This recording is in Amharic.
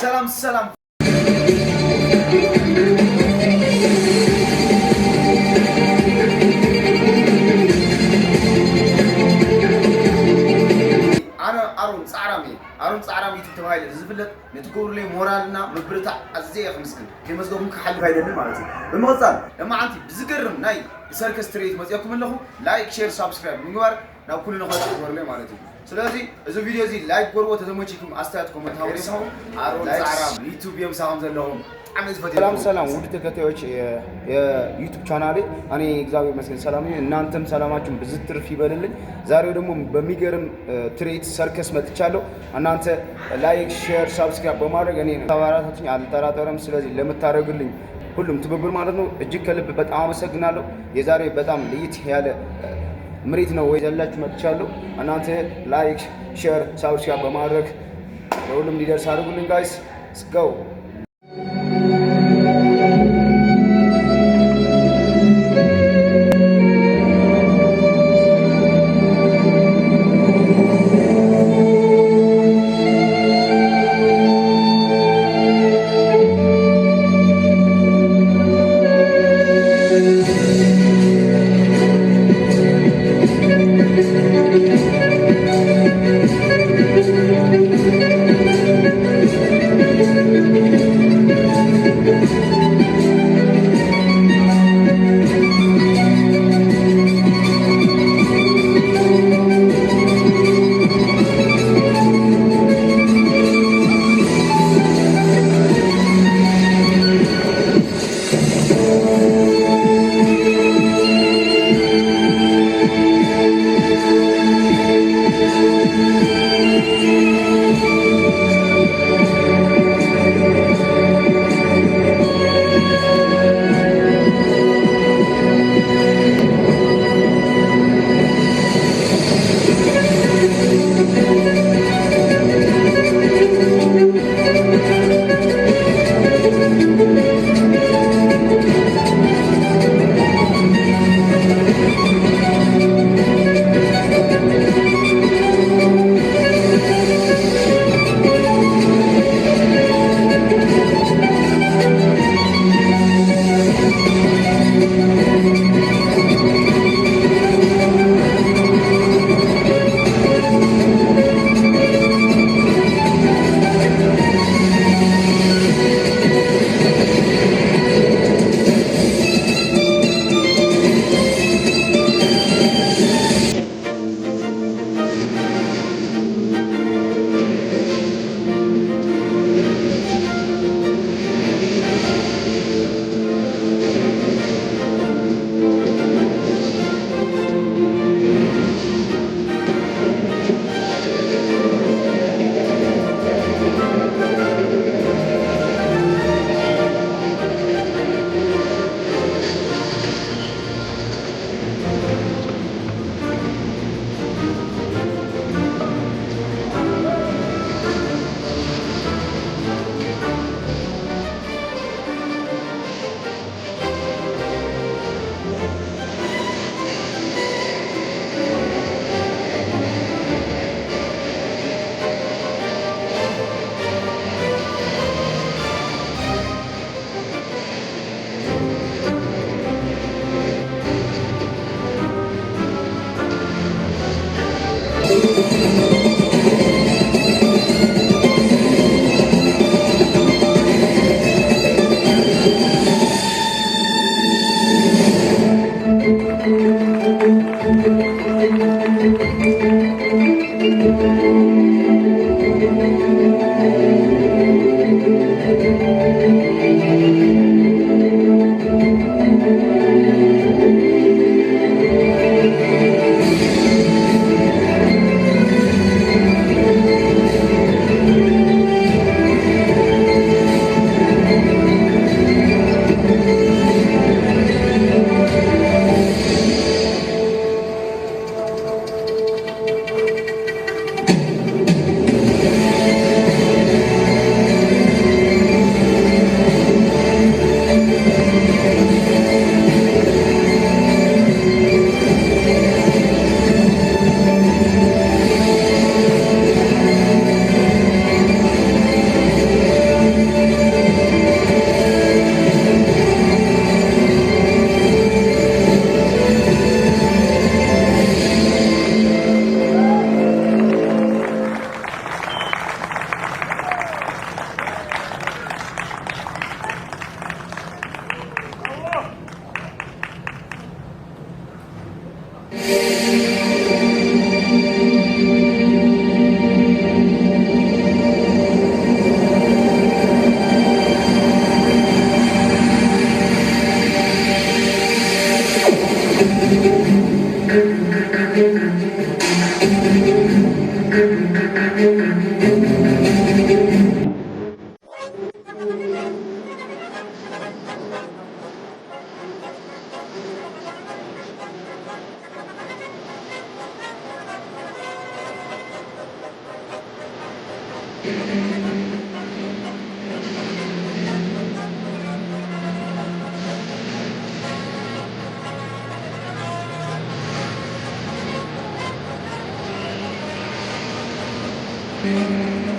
ሰላም አሮን ጻራሚ ተባይለ ዝፍለት ነትጎርሌ ሞራልና መብርታ አዘየ ከምስክን ከመዝገቡን ከሐል ባይደልን ማለት ነው በመቀጠል ለማዓንቲ ብዝገርም ናይ ሰርከስ ትርኢት መጽያኩም ለኹ ላይክ ሼር ሰብስክራይብ ምግባር ናብ ኩሉ ነኸት ጎርሌ ማለት ነው ስለዚህ እዚ ቪዲዮ እዚ ላይክ ጎርቦ ተዘሞችኩም አስተያየት ኮሜንት አውሪሰው አሮን ጻራሚ ዩቲዩብ የምሳም ዘለሁም ሰላም ውድ ተከታዮች የዩቲዩብ ቻናሌ እኔ እግዚአብሔር ይመስገን ሰላም ነኝ እናንተም ሰላማችሁን ብዝትርፍ ይበልልኝ ዛሬው ደግሞ በሚገርም ትርኢት ሰርከስ መጥቻለሁ እናንተ ላይክ ሼር ሰብስክራይብ በማድረግ እኔ ተባራታችሁኝ አልጠራጠርም ስለዚህ ለምታደርጉልኝ ሁሉም ትብብር ማለት ነው እጅግ ከልብ በጣም አመሰግናለሁ የዛሬ በጣም ለየት ያለ ምሪት ነው ወይዘላችሁ መጥቻለሁ እናንተ ላይክ ሼር ሰብስክራይብ በማድረግ ለሁሉም ሊደርስ አድርጉልኝ ጋይስ let's go you.